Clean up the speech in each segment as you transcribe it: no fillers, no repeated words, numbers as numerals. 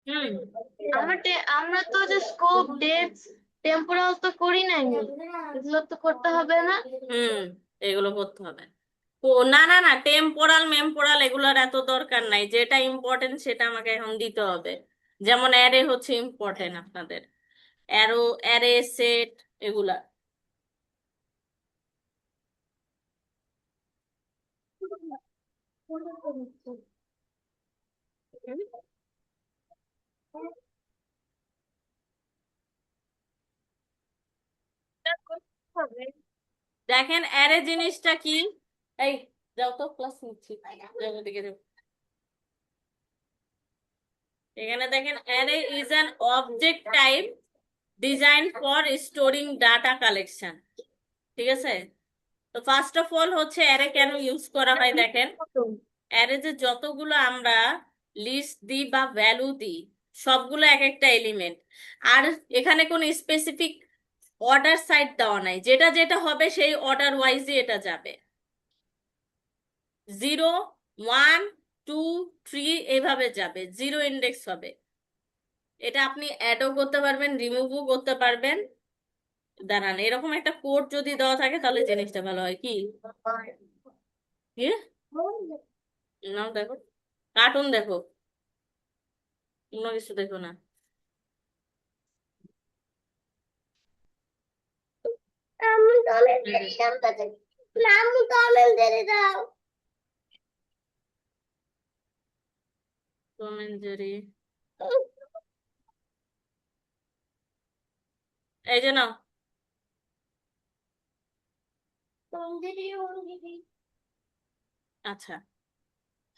হুম আমরা তো যে স্কোপ, ডেট, টেম্পোরাল তো করি নাই, এগুলো তো করতে হবে না? হুম এগুলো করতে হবে। ও না না না, টেম্পোরাল মেম্পোরাল এগুলোর এত দরকার নাই, যেটা ইম্পর্টেন্ট সেটা আমাকে এখন দিতে হবে। যেমন অ্যারে হচ্ছে ইম্পর্টেন্ট আপনাদের, অ্যারো, অ্যারে, সেট, এগুলা। দেখেন অ্যারে জিনিসটা কি, এই যাও তো, ক্লাস নিচ্ছি, যাও ওদিকে যাও। এখানে দেখেন array is an object type design for storing data collection. ঠিক আছে, তো ফার্স্ট অফ অল হচ্ছে অ্যারে কেন ইউজ করা হয় দেখেন। অ্যারে যে যতগুলো আমরা লিস্ট দিই বা ভ্যালু দিই, সবগুলো এক একটা এলিমেন্ট। আর এখানে কোনো স্পেসিফিক অর্ডার সাইড দেওয়া নাই, যেটা যেটা হবে সেই অর্ডার ওয়াইজই এটা যাবে। 0, 1, 2, 3 এইভাবে যাবে, জিরো ইন্ডেক্স হবে। এটা আপনি অ্যাডও করতে পারবেন, রিমুভও করতে পারবেন। দাঁড়ান, এরকম একটা কোড যদি দেওয়া থাকে তাহলে জিনিসটা ভালো হয় কি। কি? নাও দেখো, কার্টুন দেখো, অন্য কিছু দেখো না। আমি টমেল জেরি দাম তাতে, আমি টমেল জেরি দাও। টম এন্ড জেরি, এই যে নাও। টম জেরি ওম জেরি। আচ্ছা,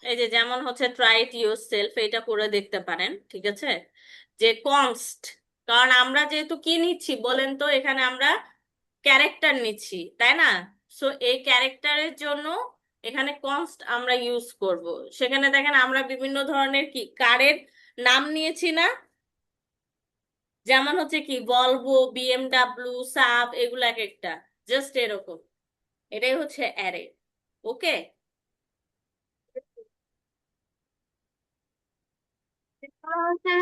এই যে যেমন হচ্ছে ট্রাই ইট ইউর সেলফ, এটা করে দেখতে পারেন, ঠিক আছে। যে কনস্ট, কারণ আমরা যেহেতু কি নিচ্ছি বলেন তো, এখানে আমরা ক্যারেক্টার নিচ্ছি, তাই না? সো এই ক্যারেক্টারের জন্য এখানে কনস্ট আমরা ইউজ করব। সেখানে দেখেন আমরা বিভিন্ন ধরনের কি কারের নাম নিয়েছি না, যেমন হচ্ছে কি ভলভো, বিএমডাব্লিউ, সাব, এগুলো এক একটা, জাস্ট এরকম। এটাই হচ্ছে অ্যারে। ওকে। যেগুলো হচ্ছে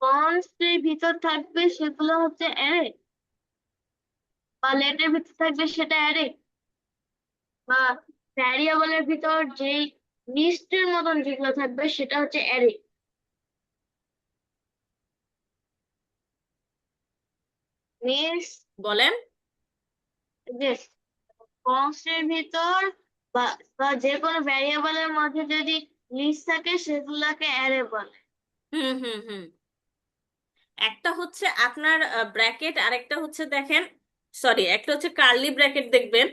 কনস্টের ভিতর থাকবে সেগুলো হচ্ছে অ্যারে, বা লেটের ভিতর থাকবে সেটা অ্যারে, বা ভ্যারিয়েবলের ভিতর যেই লিস্টের মতন যেগুলো থাকবে সেটা হচ্ছে অ্যারে। মিনস বলেন। যে কনস্টের ভিতর বা বা যে কোনো ভ্যারিয়েবলের মধ্যে যদি লিস্ট থাকে সেগুলোকে অ্যারে বলে। হুম হুম হুম। একটা হচ্ছে আপনার ব্র্যাকেট, আরেকটা হচ্ছে দেখেন, সরি, একটা হচ্ছে কার্লি ব্র্যাকেট দেখবেন,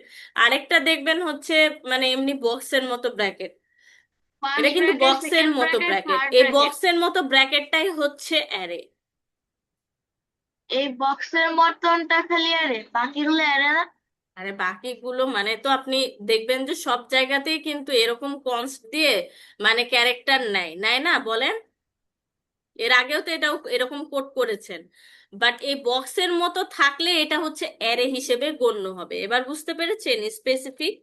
আরেকটা দেখবেন হচ্ছে মানে এমনি বক্সের মতো ব্র্যাকেট। এটা ফার্স্ট কিন্তু ব্র্যাকেট, বক্সের সেকেন্ড মতো ব্র্যাকেট, ব্র্যাকেট, থার্ড এই ব্র্যাকেট। বক্সের মতো ব্র্যাকেটটাই হচ্ছে অ্যারে। এই বক্সের মতনটা খালি অ্যারে, বাকিগুলো অ্যারে না? আরে বাকিগুলো মানে তো আপনি দেখবেন যে সব জায়গাতেই কিন্তু এরকম কনস্ট দিয়ে মানে ক্যারেক্টার নেয়, নেয় না বলেন? এর আগেও তো এটা এরকম কোড করেছেন। বাট এই বক্সের মতো থাকলে এটা হচ্ছে অ্যারে হিসেবে গণ্য হবে। এবার বুঝতে পেরেছেন স্পেসিফিক?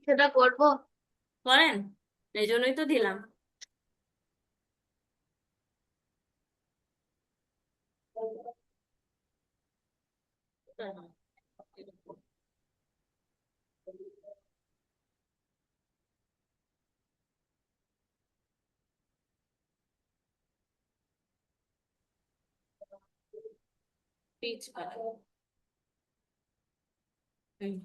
সেটা করবো। করেন, এই জন্যই তো দিলাম। পিচ বানাবো। হুম।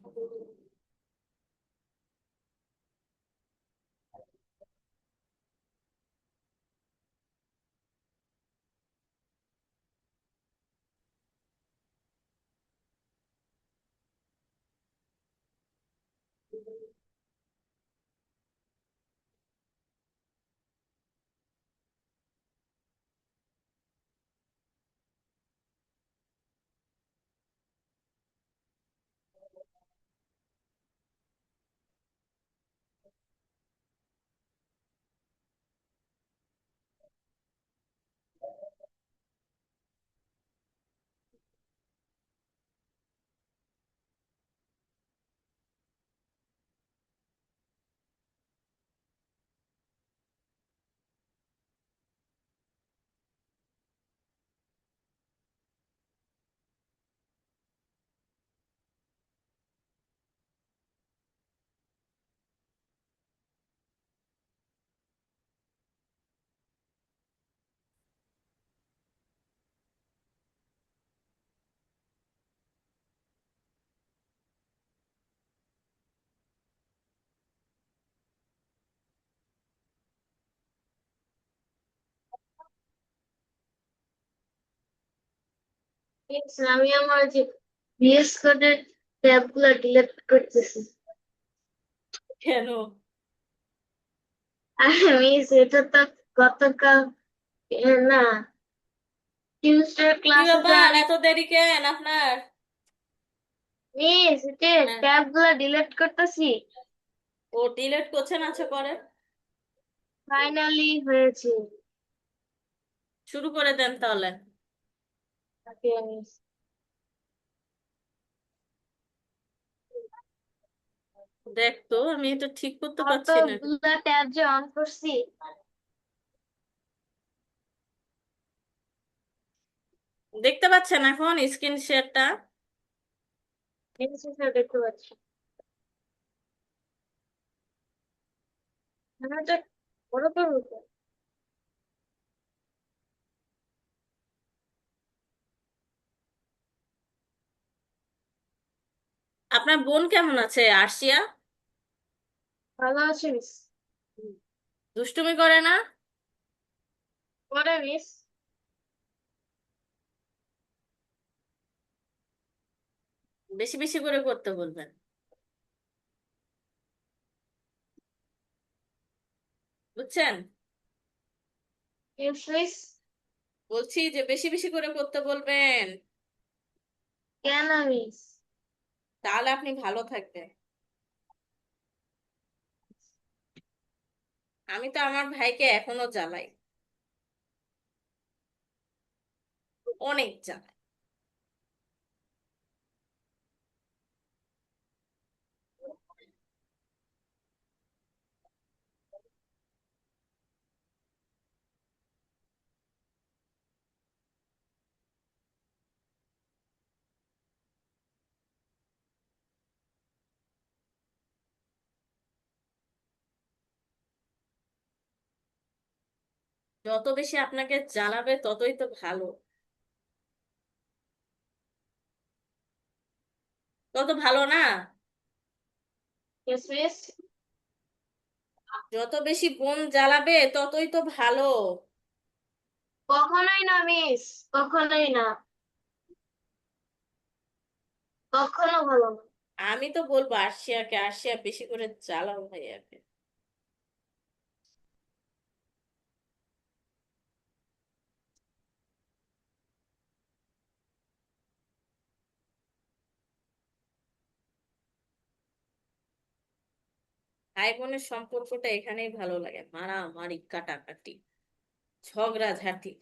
Yes, আমি আমার যে VS কোডের ট্যাবগুলো ডিলিট করতেছি। কেন? মিস এটা তো গতকাল না, টিউসডে কি ক্লাসে যে ব্যাপার, আমি এত দেরি কেন আপনার? মিস এটা হ্যাঁ। ট্যাবগুলো ডিলিট করতেছি। ও ডিলেট করছেন, আছে করে ফাইনালি হয়েছে। শুরু করে দেন তাহলে। ওকে মিস। দেখ তো, আমি এটা ঠিক করতে পারছি না। কতগুলা ট্যাব যে অন করছি। দেখতে পাচ্ছেন এখন স্ক্রিন শেয়ারটা? মিস এটা দেখতে পাচ্ছি। আমি এটা বড় করবো তো। আপনার বোন কেমন আছে, আরশিয়া? ভালো আছে মিস। দুষ্টুমি করে না? পরে মিস। বেশি বেশি করে করতে বলবেন, বুঝছেন? Yes miss. বলছি যে বেশি বেশি করে করতে বলবেন, কেন মিস? তাহলে আপনি ভালো থাকবেন। আমি তো আমার ভাইকে এখনো জ্বালাই, অনেক জ্বালাই। যত বেশি আপনাকে জ্বালাবে ততই তো ভালো, তত ভালো না? Yes miss. যত বেশি বোন জ্বালাবে ততই তো ভালো। কখনোই না মিস, কখনোই না, কখনো ভালো না। আমি তো বলবো আরশিয়াকে, আরশিয়া বেশি করে জ্বালাও ভাইয়াকে। ভাই বোনের সম্পর্কটা এখানেই ভালো লাগে, মারামারি কাটাকাটি ঝগড়াঝাটি,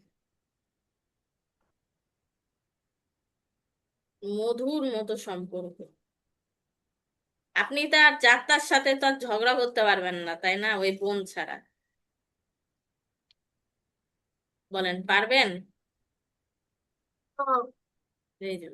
মধুর মতো সম্পর্ক। আপনি তার যাত্রার সাথে তো আর ঝগড়া করতে পারবেন না, তাই না? ওই বোন ছাড়া, বলেন পারবেন? ও, এই যে,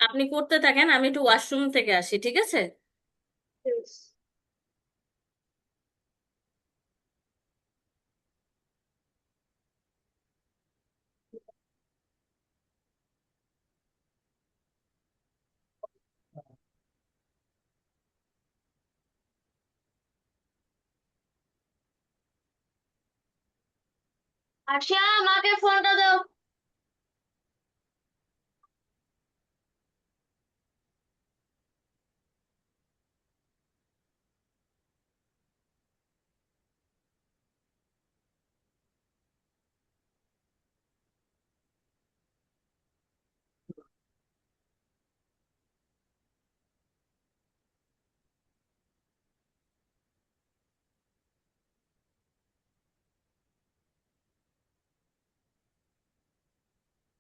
আপনি করতে থাকেন, আমি একটু ওয়াশরুম থেকে আসি, ঠিক আছে? Yes. আশা, মাকে ফোনটা দাও।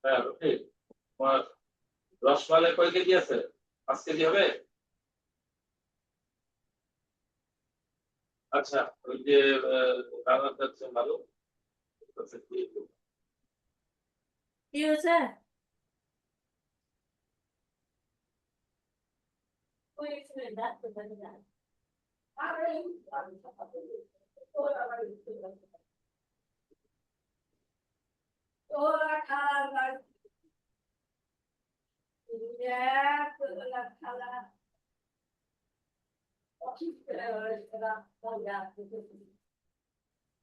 হ্যাঁ, ওকে। তোমার রসমালাই কয় কেজি আছে? 5 কেজি হবে? আচ্ছা, ওই যে কালার যাচ্ছে ভালো। আচ্ছা, দিয়ে দিও। কি হয়েছে? ওই একটু ডাকতে পারি না। ওরা খালা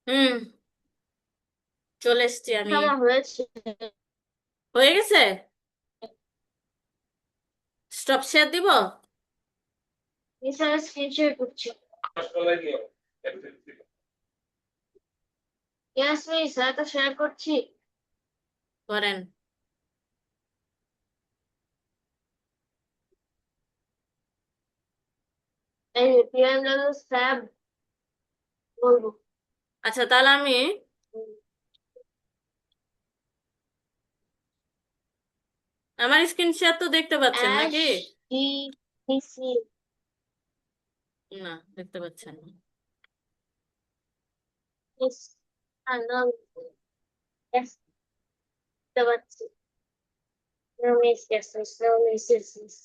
হুম, চলে এসছি আমি। আমার হয়েছে। হয়ে গেছে? স্টপ শেয়ার দিব? নিসার স্ক্রিন শেয়ার করছি। রসমালাই নিও। ইয়েস মিস, তো শেয়ার করছি। করেন। এই পিএমডব্লিউ স্যাব বলবো। আচ্ছা, তাহলে আমি আমার স্ক্রিন শেয়ার তো দেখতে পাচ্ছেন অ্যাশ নাকি? D DC. না, দেখতে পাচ্ছেন না। মিস, নো মিস, দেখতে পাচ্ছি। No miss, yes miss, no miss, yes miss.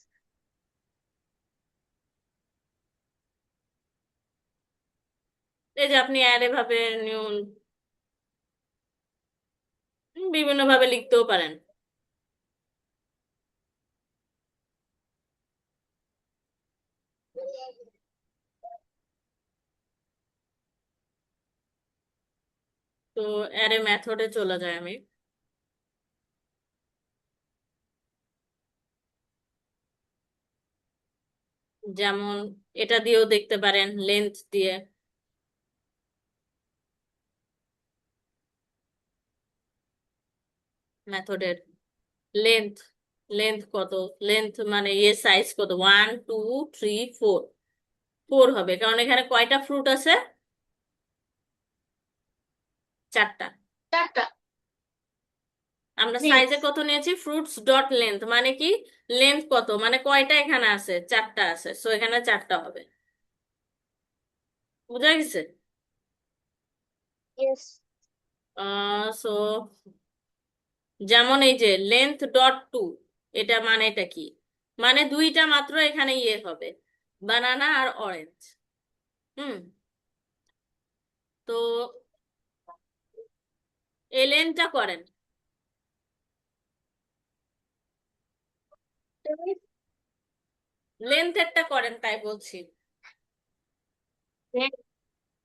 এই যে আপনি অ্যারে ভাবে নিউন বিভিন্ন ভাবে লিখতেও পারেন। তো অ্যারে মেথডে চলে যায় আমি। যেমন এটা দিয়েও দেখতে পারেন, লেন্থ দিয়ে। মেথডের লেন্থ, লেন্থ কত? লেন্থ মানে ইয়ে সাইজ কত? 1 2 3 4। 4 হবে, কারণ এখানে কয়টা ফ্রুট আছে? 4টা। চারটা। আমরা মিস, সাইজে কত নিয়েছি? ফ্রুটস ডট লেন্থ মানে কি? লেন্থ কত মানে কয়টা এখানে আছে? 4টা আছে, সো এখানে 4টা হবে। বুঝা গেছে? ইয়েস। সো যেমন এই যে লেন্থ ডট টু, এটা মানে এটা কি? মানে দুইটা মাত্র এখানে ইয়ে হবে, বানানা আর অরেঞ্জ। হুম। তো এই লেন্থটা করেন, লেন্থেরটা করেন তাই বলছি।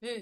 হুম।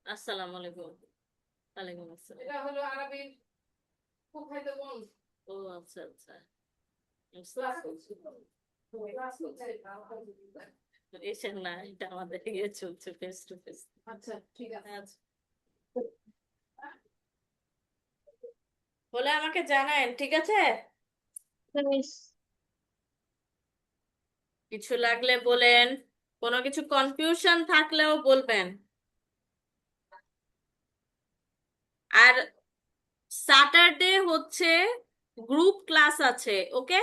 আসসালামু আলাইকুম। ওয়ালাইকুম আসসালাম। ও আচ্ছা আচ্ছা। এসে না, এটা আমাদের ইয়ে চলছে, ফেস টু ফেস। আচ্ছা ঠিক আছে। বলে আমাকে জানায়েন, ঠিক আছে? কিছু লাগলে বলেন, কোনো কিছু কনফিউশন থাকলেও বলবেন। আর স্যাটারডে হচ্ছে গ্রুপ ক্লাস আছে, ওকে?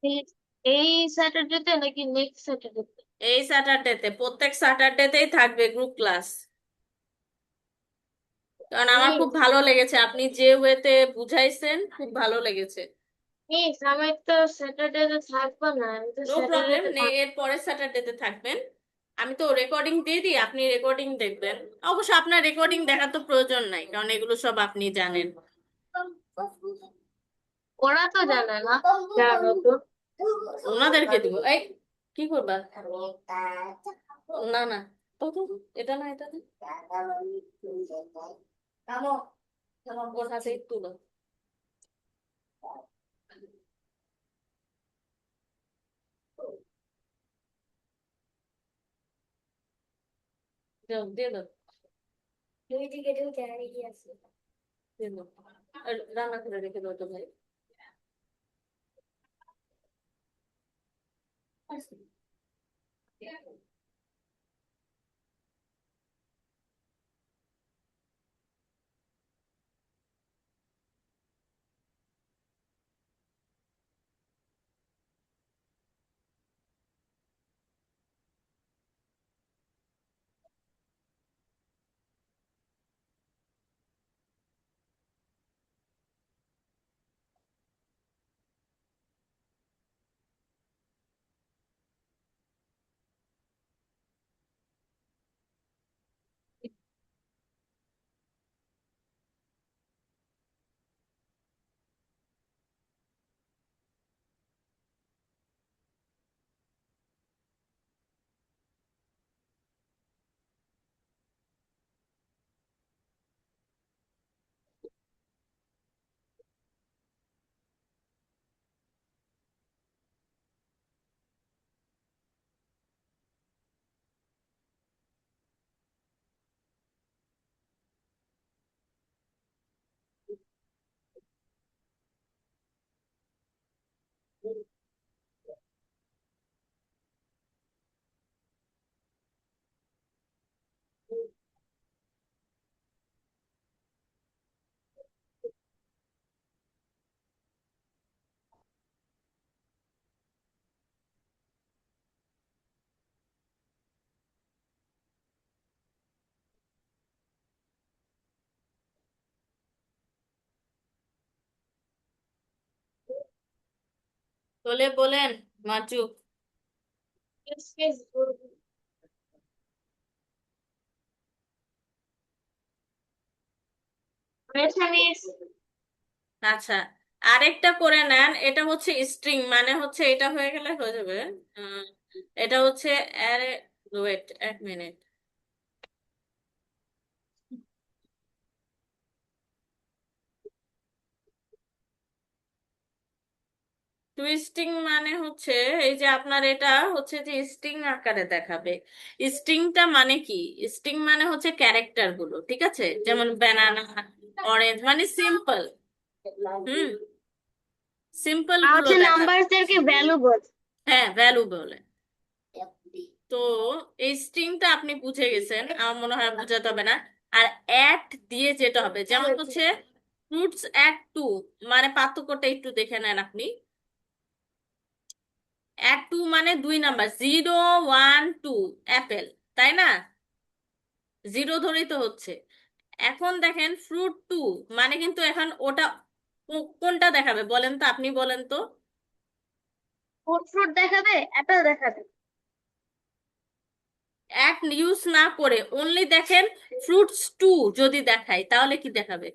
এই এই স্যাটারডেতে নাকি নেক্সট স্যাটারডেতে? এই স্যাটারডেতে, প্রত্যেক স্যাটারডেতেই থাকবে গ্রুপ ক্লাস। কারণ আমার খুব ভালো লেগেছে, আপনি যে ওয়েতে বুঝাইছেন খুব ভালো লেগেছে। মিস আমি তো স্যাটারডেতে থাকবো না, আমি তো নো প্রবলেম, স্যাটারডেতে থাকবো। এর পরের স্যাটারডেতে থাকবেন। আমি তো রেকর্ডিং দিয়ে দিই, আপনি রেকর্ডিং দেখবেন। অবশ্য আপনার রেকর্ডিং দেখার তো প্রয়োজন নাই, কারণ এগুলো সব আপনি জানেন। ওরা তো জানে না, জানো তো। ওনাদেরকে দিব। এই, কি করবা? না না, তো তো, এটা না, এটা না। কামো, কামো, ওর হাতে তুলো। দাও, দিয়ে দাও, দিয়ে দাও। আর রান্না করে রেখে দাও তো ভাই। বলে বলেন মাচু। Yes, yes, বলবো। হয়েছে মিস। আচ্ছা, আরেকটা করে নেন, এটা হচ্ছে স্ট্রিং, মানে হচ্ছে এটা হয়ে গেলে হয়ে যাবে। আহ, এটা হচ্ছে অ্যারে, ওয়েট এক মিনিট। টুইস্টিং মানে হচ্ছে এই যে আপনার এটা হচ্ছে যে স্ট্রিং আকারে দেখাবে। স্ট্রিংটা মানে কি? স্ট্রিং মানে হচ্ছে ক্যারেক্টার গুলো, ঠিক আছে, যেমন ব্যানানা, অরেঞ্জ, মানে সিম্পল। হুম, সিম্পল আর গুলো হচ্ছে দেখাবে। নাম্বারসদেরকে ভ্যালু বল। হ্যাঁ, ভ্যালু বলে। তো এই স্ট্রিংটা আপনি বুঝে গেছেন, আমার মনে হয় বোঝাতে হবে না। আর অ্যাট দিয়ে যেটা হবে, যেমন হচ্ছে ফ্রুটস অ্যাট টু, মানে পার্থক্যটা একটু দেখে নেন আপনি। অ্যাট টু মানে 2 নাম্বার, 0 1 2, অ্যাপেল, তাই না? 0 ধরেই তো হচ্ছে। এখন দেখেন ফ্রুট টু, মানে কিন্তু এখন ওটা কোনটা দেখাবে বলেন তো, আপনি বলেন তো। কোন ফ্রুট দেখাবে? অ্যাপেল দেখাবে। অ্যাট ইউজ না করে অনলি দেখেন ফ্রুটস টু যদি দেখাই তাহলে কি দেখাবে?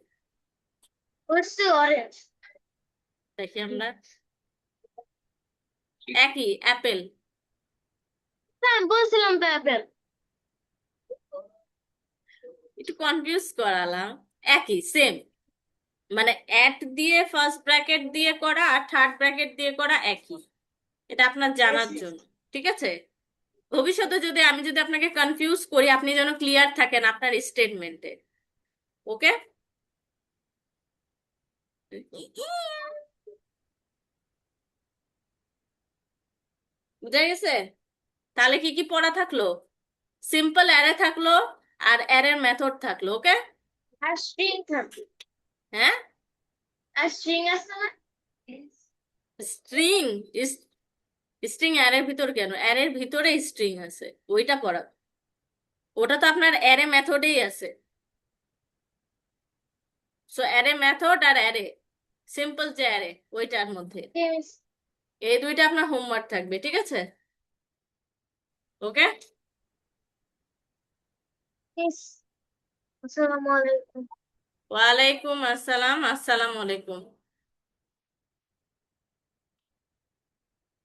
হচ্ছে অরেঞ্জ। দেখি আমরা, একই অ্যাপেল। হ্যাঁ বলছিলাম তো অ্যাপেল। একটু কনফিউজ করালাম। একই সেম, মানে অ্যাট দিয়ে ফার্স্ট ব্র্যাকেট দিয়ে করা আর থার্ড ব্র্যাকেট দিয়ে করা একই। এটা আপনার জানার জন্য, ঠিক আছে? ভবিষ্যতে যদি আমি যদি আপনাকে কনফিউজ করি, আপনি যেন ক্লিয়ার থাকেন আপনার স্টেটমেন্টে। ওকে? বুঝা গেছে? তাহলে কি কি পড়া থাকলো? সিম্পল অ্যারে থাকলো, আর অ্যারের মেথড থাকলো। ওকে? আর স্ট্রিং থাকে। হ্যাঁ, আর স্ট্রিং আছে না? স্ট্রিং, স্ট্রিং অ্যারের ভিতর কেন? অ্যারের ভিতরে স্ট্রিং আছে, ওইটা পড়া। ওটা তো আপনার অ্যারে মেথডেই আছে। সো অ্যারে মেথড আর অ্যারে, সিম্পল যে অ্যারে ওইটার মধ্যে, Yes, এই দুইটা আপনার হোমওয়ার্ক থাকবে, ঠিক আছে? ওকে? yes. আসসালামু আলাইকুম। ওয়ালাইকুম আসসালাম, আসসালামু আলাইকুম।